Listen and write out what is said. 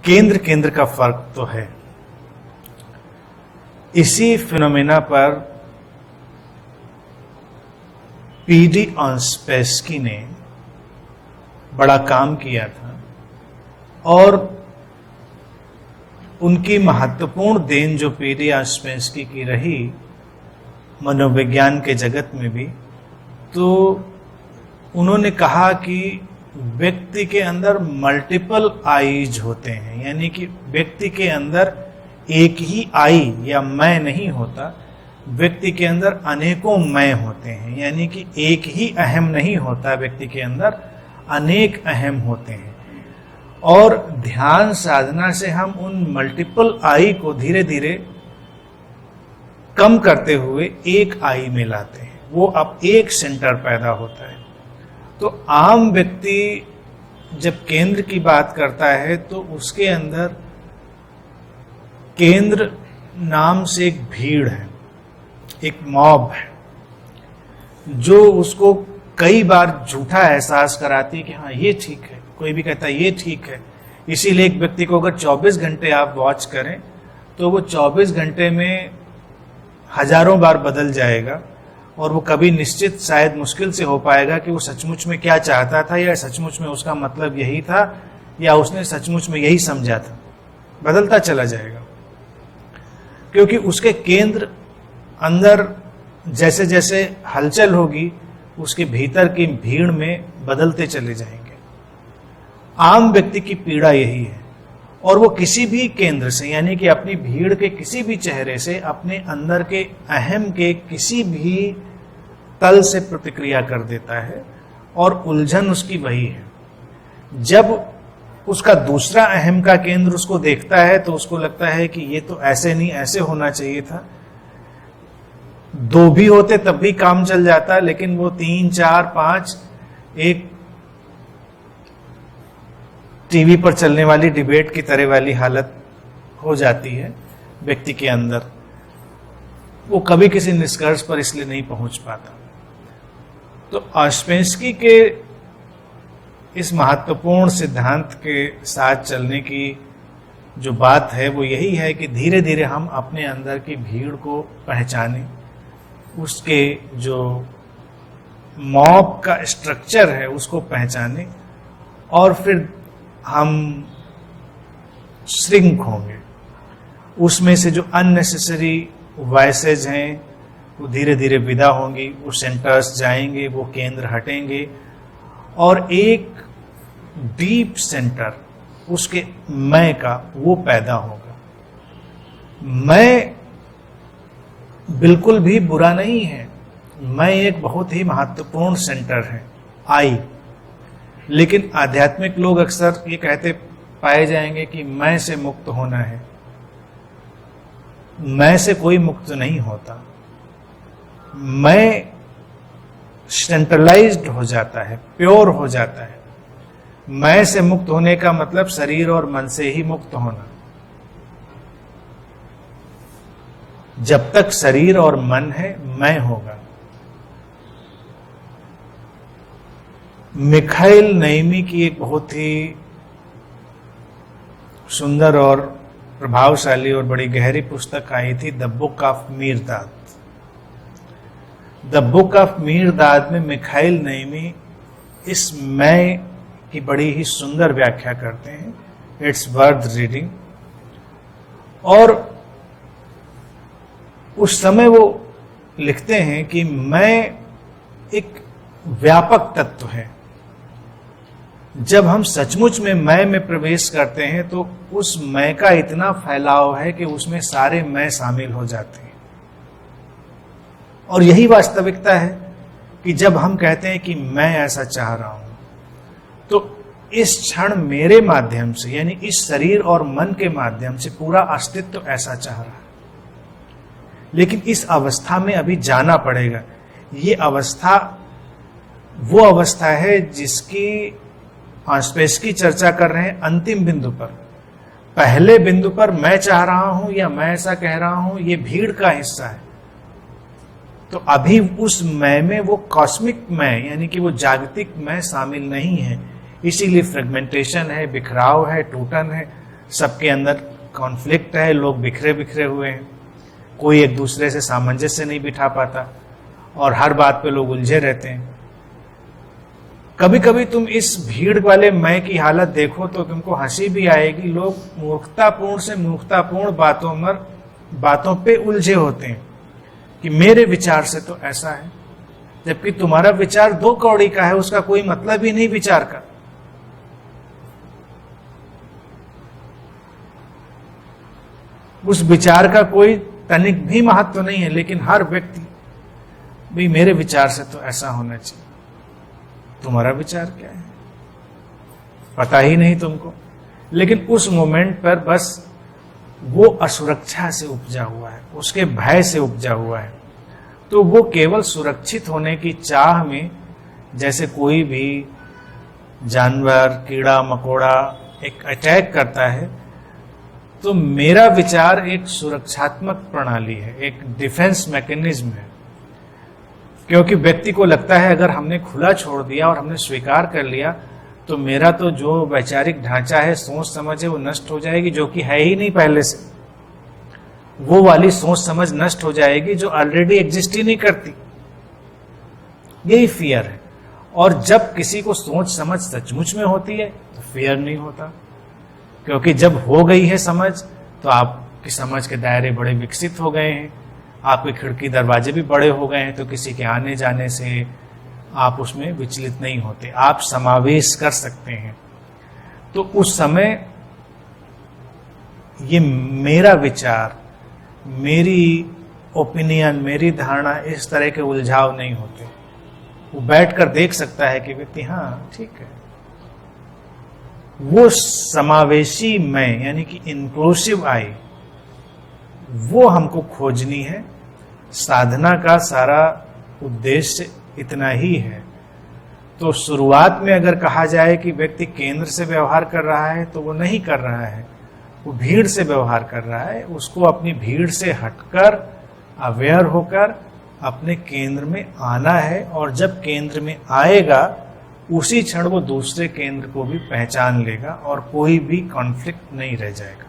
केंद्र केंद्र का फर्क तो है। इसी फिनोमेना पर पीडी ऑस्पेंस्की ने बड़ा काम किया था और उनकी महत्वपूर्ण देन जो पीडी ऑस्पेंस्की की रही मनोविज्ञान के जगत में भी, तो उन्होंने कहा कि व्यक्ति के अंदर मल्टीपल आईज होते हैं, यानी कि व्यक्ति के अंदर एक ही आई या मैं नहीं होता, व्यक्ति के अंदर अनेकों मैं होते हैं, यानी कि एक ही अहम नहीं होता, व्यक्ति के अंदर अनेक अहम होते हैं। और ध्यान साधना से हम उन मल्टीपल आई को धीरे धीरे कम करते हुए एक आई में लाते हैं, वो अब एक सेंटर पैदा होता है। तो आम व्यक्ति जब केंद्र की बात करता है तो उसके अंदर केंद्र नाम से एक भीड़ है, एक मॉब है, जो उसको कई बार झूठा एहसास कराती है कि हाँ ये ठीक है, कोई भी कहता है ये ठीक है। इसीलिए एक व्यक्ति को अगर 24 घंटे आप वॉच करें तो वो 24 घंटे में हजारों बार बदल जाएगा और वो कभी निश्चित शायद मुश्किल से हो पाएगा कि वो सचमुच में क्या चाहता था या सचमुच में उसका मतलब यही था या उसने सचमुच में यही समझा था। बदलता चला जाएगा क्योंकि उसके केंद्र अंदर जैसे जैसे हलचल होगी उसके भीतर की भीड़ में बदलते चले जाएंगे। आम व्यक्ति की पीड़ा यही है और वो किसी भी केंद्र से, यानी कि अपनी भीड़ के किसी भी चेहरे से, अपने अंदर के अहम के किसी भी तल से प्रतिक्रिया कर देता है और उलझन उसकी वही है। जब उसका दूसरा अहम का केंद्र उसको देखता है तो उसको लगता है कि ये तो ऐसे नहीं, ऐसे होना चाहिए था। दो भी होते तब भी काम चल जाता, लेकिन वो 3, 4, 5 एक टीवी पर चलने वाली डिबेट की तरह वाली हालत हो जाती है व्यक्ति के अंदर। वो कभी किसी निष्कर्ष पर इसलिए नहीं पहुंच पाता। तो ऑस्पेंस्की के इस महत्वपूर्ण सिद्धांत के साथ चलने की जो बात है वो यही है कि धीरे धीरे हम अपने अंदर की भीड़ को पहचानें, उसके जो मॉब का स्ट्रक्चर है उसको पहचानें और फिर हम श्रिंक होंगे। उसमें से जो अननेसेसरी वॉइसेज हैं वो धीरे धीरे विदा होंगी, वो सेंटर्स जाएंगे, वो केंद्र हटेंगे और एक डीप सेंटर उसके मैं का वो पैदा होगा। मैं बिल्कुल भी बुरा नहीं है, मैं एक बहुत ही महत्वपूर्ण सेंटर है, आई। लेकिन आध्यात्मिक लोग अक्सर ये कहते पाए जाएंगे कि मैं से मुक्त होना है। मैं से कोई मुक्त नहीं होता, मैं सेंट्रलाइज्ड हो जाता है, प्योर हो जाता है। मैं से मुक्त होने का मतलब शरीर और मन से ही मुक्त होना। जब तक शरीर और मन है मैं होगा। मिखाइल नईमी की एक बहुत ही सुंदर और प्रभावशाली और बड़ी गहरी पुस्तक आई थी, the book of Mirdad. The book of Mirdad में मिखाइल नईमी इस मैं की बड़ी ही सुंदर व्याख्या करते हैं। It's worth reading. और उस समय वो लिखते हैं कि मैं एक व्यापक तत्व है। जब हम सचमुच में प्रवेश करते हैं तो उस मैं का इतना फैलाव है कि उसमें सारे मैं शामिल हो जाते हैं। और यही वास्तविकता है कि जब हम कहते हैं कि मैं ऐसा चाह रहा हूं तो इस क्षण मेरे माध्यम से, यानी इस शरीर और मन के माध्यम से पूरा अस्तित्व ऐसा चाह रहा है। लेकिन इस अवस्था में अभी जाना पड़ेगा। ये अवस्था वो अवस्था है जिसकी ऑस्पेंस्की चर्चा कर रहे हैं अंतिम बिंदु पर। पहले बिंदु पर मैं चाह रहा हूं या मैं ऐसा कह रहा हूं, ये भीड़ का हिस्सा है। तो अभी उस मैं में वो कॉस्मिक मैं, यानी कि वो जागतिक मैं शामिल नहीं है। इसीलिए फ्रेगमेंटेशन है, बिखराव है, टूटन है। सबके अंदर कॉन्फ्लिक्ट है, लोग बिखरे बिखरे हुए हैं, कोई एक दूसरे से सामंजस्य नहीं बिठा पाता और हर बात पे लोग उलझे रहते हैं। कभी कभी तुम इस भीड़ वाले मैं की हालत देखो तो तुमको हंसी भी आएगी। लोग मूर्खतापूर्ण से मूर्खतापूर्ण बातों पे उलझे होते हैं कि मेरे विचार से तो ऐसा है, जबकि तुम्हारा विचार 2 कौड़ी का है, उसका कोई मतलब ही नहीं विचार का। उस विचार का कोई तनिक भी महत्व नहीं है, लेकिन हर व्यक्ति भाई मेरे विचार से तो ऐसा होना चाहिए। तुम्हारा विचार क्या है पता ही नहीं तुमको, लेकिन उस मोमेंट पर बस वो असुरक्षा से उपजा हुआ है, उसके भय से उपजा हुआ है। तो वो केवल सुरक्षित होने की चाह में, जैसे कोई भी जानवर, कीड़ा मकोड़ा एक अटैक करता है, तो मेरा विचार एक सुरक्षात्मक प्रणाली है, एक डिफेंस मैकेनिज्म है। क्योंकि व्यक्ति को लगता है अगर हमने खुला छोड़ दिया और हमने स्वीकार कर लिया तो मेरा तो जो वैचारिक ढांचा है, सोच समझ है, वो नष्ट हो जाएगी, जो कि है ही नहीं पहले से। वो वाली सोच समझ नष्ट हो जाएगी जो ऑलरेडी एग्जिस्ट ही नहीं करती। यही फियर है। और जब किसी को सोच समझ सचमुच में होती है तो फियर नहीं होता, क्योंकि जब हो गई है समझ तो आपकी समझ के दायरे बड़े विकसित हो गए हैं, आपके खिड़की दरवाजे भी बड़े हो गए हैं, तो किसी के आने जाने से आप उसमें विचलित नहीं होते, आप समावेश कर सकते हैं। तो उस समय ये मेरा विचार, मेरी ओपिनियन, मेरी धारणा, इस तरह के उलझाव नहीं होते। वो बैठकर देख सकता है कि व्यक्ति हाँ ठीक है। वो समावेशी मैं यानी कि इंक्लूसिव आई, वो हमको खोजनी है। साधना का सारा उद्देश्य इतना ही है। तो शुरुआत में अगर कहा जाए कि व्यक्ति केंद्र से व्यवहार कर रहा है तो वो नहीं कर रहा है, वो भीड़ से व्यवहार कर रहा है। उसको अपनी भीड़ से हटकर, अवेयर होकर अपने केंद्र में आना है, और जब केंद्र में आएगा उसी क्षण वो दूसरे केंद्र को भी पहचान लेगा और कोई भी कॉन्फ्लिक्ट नहीं रह जाएगा।